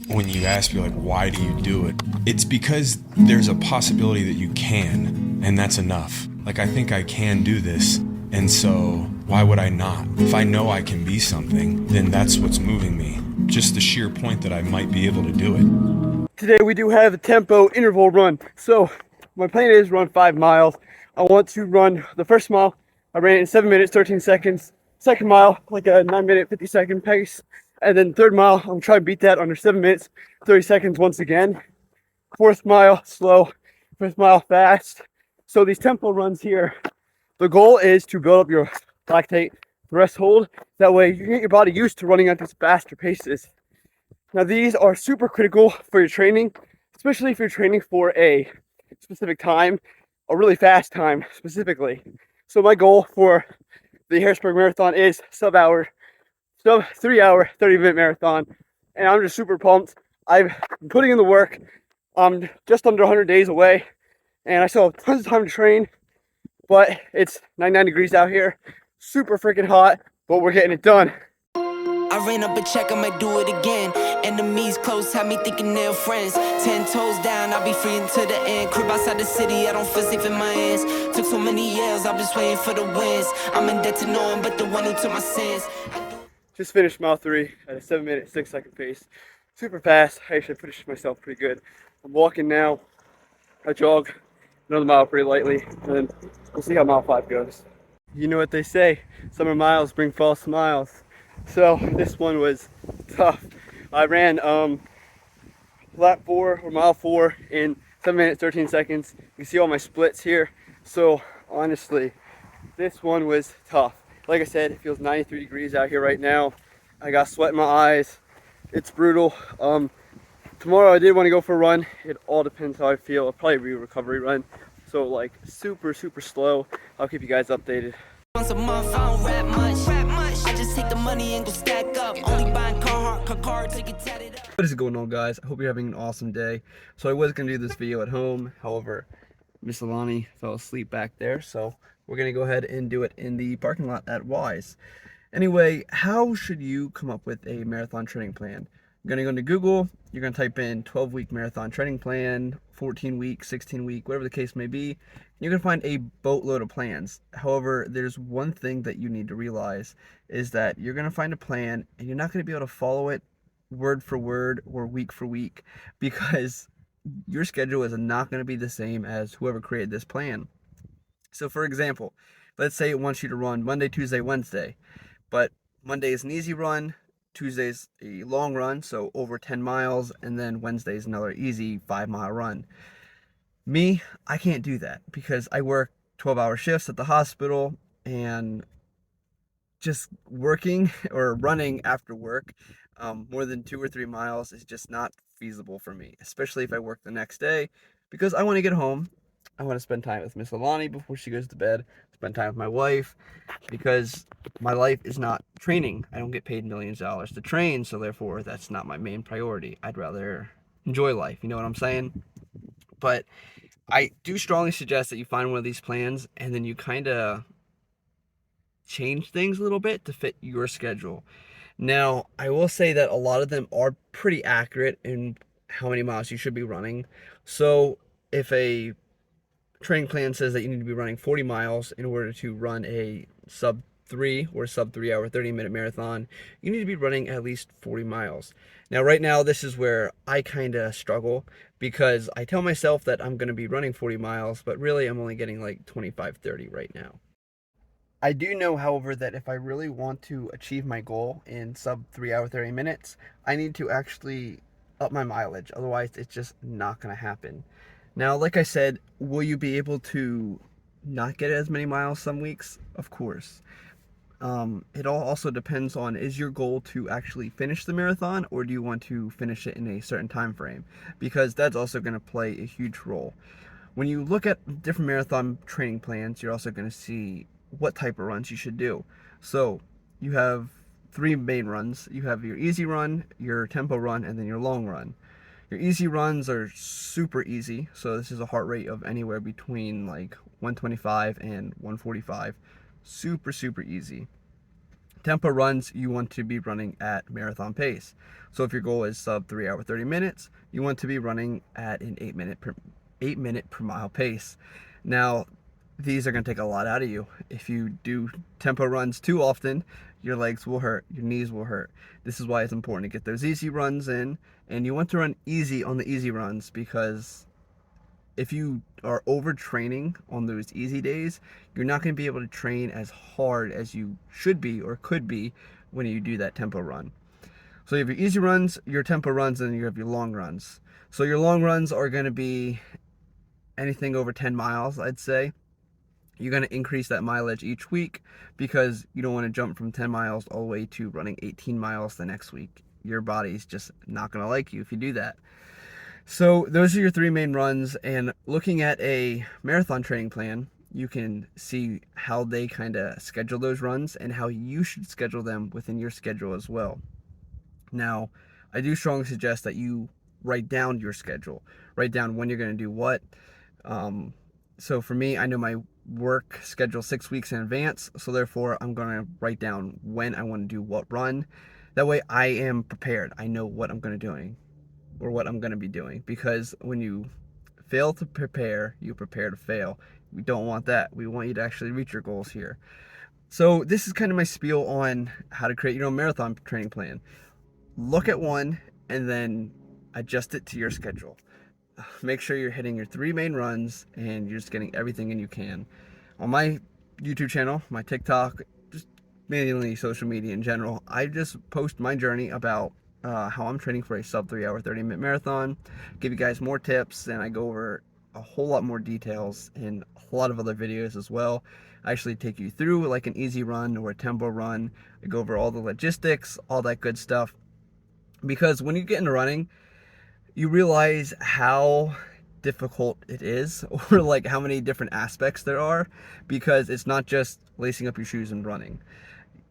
when you ask me, like, why do you do it? It's because there's a possibility that you can, and that's enough. Like, I think I can do this, and so why would I not? If I know I can be something, then that's what's moving me. Just the sheer point that I might be able to do it. Today we do have a tempo interval run. So my plan is run 5 miles. I want to run the first mile. I ran it in 7 minutes, 13 seconds. Second mile, like a 9 minute, 50-second pace. And then third mile, I'm trying to beat that under 7 minutes, 30 seconds once again. Fourth mile, slow. Fifth mile, fast. So these tempo runs here, the goal is to build up your lactate threshold. That way you get your body used to running at these faster paces. Now these are super critical for your training, especially if you're training for a specific time, a really fast time specifically. So my goal for the Harrisburg Marathon is sub 3 hour, 30-minute marathon. And I'm just super pumped. I've been putting in the work. I'm just under 100 days away and I still have tons of time to train, but it's 99 degrees out here, super freaking hot, but we're getting it done. I ran up a check, I might do it again. Enemies close, had me thinking they're friends. 10 toes down, I'll be free until the end. Crib outside the city, I don't feel safe in my hands. Took so many years, I'm just waiting for the wins. I'm in debt to no one but the one who took my sins. Just finished mile 3 at a 7 minute, 6-second pace. Super fast, I actually finished myself pretty good. I'm walking now, I jog another mile pretty lightly, and then we'll see how mile 5 goes. You know what they say, summer miles bring fall smiles. So this one was tough. I ran lap 4 or mile 4 in 7 minutes 13 seconds. You can see all my splits here. So honestly, this one was tough. Like I said, it feels 93 degrees out here right now. I got sweat in my eyes. It's brutal. Tomorrow I did want to go for a run. It all depends how I feel. It'll probably be a recovery run. So like super slow. I'll keep you guys updated. Once a month, I don't rap much. I just take the money and go stack up. Only buying car to get tatted up. What is going on, guys? I hope you're having an awesome day. So I was going to do this video at home. However, Miss Alani fell asleep back there. So we're going to go ahead and do it in the parking lot at Wise. Anyway, how should you come up with a marathon training plan? You're going to go into Google. You're going to type in 12-week marathon training plan, 14-week, 16-week, whatever the case may be. You're going to find a boatload of plans. However, there's one thing that you need to realize is that you're going to find a plan and you're not going to be able to follow it word for word or week for week because your schedule is not going to be the same as whoever created this plan. So for example, let's say it wants you to run Monday, Tuesday, Wednesday, but Monday is an easy run, Tuesday's a long run, so over 10 miles, and then Wednesday's another easy 5-mile run. Me, I can't do that because I work 12-hour shifts at the hospital, and just working or running after work more than 2 or 3 miles is just not feasible for me, especially if I work the next day, because I want to get home. I want to spend time with Miss Alani before she goes to bed, spend time with my wife, because my life is not training. I don't get paid millions of dollars to train, so therefore that's not my main priority. I'd rather enjoy life, you know what I'm saying? But I do strongly suggest that you find one of these plans and then you kind of change things a little bit to fit your schedule. Now, I will say that a lot of them are pretty accurate in how many miles you should be running. So if a training plan says that you need to be running 40 miles in order to run a sub 3 or sub 3 hour 30-minute marathon, you need to be running at least 40 miles. Now right now this is where I kind of struggle because I tell myself that I'm going to be running 40 miles, but really I'm only getting like 25-30 right now. I do know, however, that if I really want to achieve my goal in sub 3 hour 30 minutes, I need to actually up my mileage. Otherwise, it's just not going to happen. Now, like I said, will you be able to not get as many miles some weeks? Of course. It all also depends on, is your goal to actually finish the marathon or do you want to finish it in a certain time frame? Because that's also going to play a huge role. When you look at different marathon training plans, you're also going to see what type of runs you should do. So you have 3 main runs. You have your easy run, your tempo run, and then your long run. Your easy runs are super easy. So this is a heart rate of anywhere between like 125 and 145. Super easy. tempo runs, you want to be running at marathon pace. So if your goal is sub 3 hour 30 minutes, you want to be running at an 8 minute per mile pace. Now, these are going to take a lot out of you. If you do tempo runs too often, your legs will hurt, your knees will hurt. This is why it's important to get those easy runs in, and you want to run easy on the easy runs, because if you are overtraining on those easy days, you're not going to be able to train as hard as you should be or could be when you do that tempo run. So you have your easy runs, your tempo runs, and you have your long runs. So your long runs are going to be anything over 10 miles, I'd say. You're going to increase that mileage each week because you don't want to jump from 10 miles all the way to running 18 miles the next week. Your body's just not going to like you if you do that. So those are your 3 main runs, and looking at a marathon training plan, you can see how they kind of schedule those runs and how you should schedule them within your schedule as well. Now, I do strongly suggest that you write down your schedule, write down when you're going to do what. So for me, I know my work schedule 6 weeks in advance, so therefore I'm going to write down when I want to do what run. That way I am prepared. I know what I'm going to be doing, because when you fail to prepare, you prepare to fail. We don't want that. We want you to actually reach your goals here. So this is kind of my spiel on how to create your own marathon training plan. Look at one and then adjust it to your schedule. Make sure you're hitting your 3 main runs and you're just getting everything in you can. On my YouTube channel, my TikTok, just mainly social media in general, I just post my journey about how I'm training for a sub 3 hour 30 minute marathon, give you guys more tips, and I go over a whole lot more details in a lot of other videos as well. I actually take you through like an easy run or a tempo run. I go over all the logistics, all that good stuff, because when you get into running, you realize how difficult it is, or like how many different aspects there are, because it's not just lacing up your shoes and running.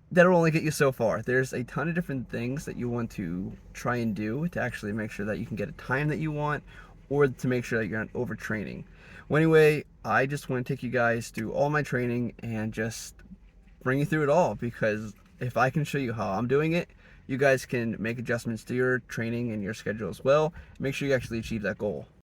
That'll only get you so far. There's a ton of different things that you want to try and do to actually make sure that you can get a time that you want, or to make sure that you're not overtraining. Well, anyway, I just want to take you guys through all my training and just bring you through it all, because if I can show you how I'm doing it, you guys can make adjustments to your training and your schedule as well. Make sure you actually achieve that goal.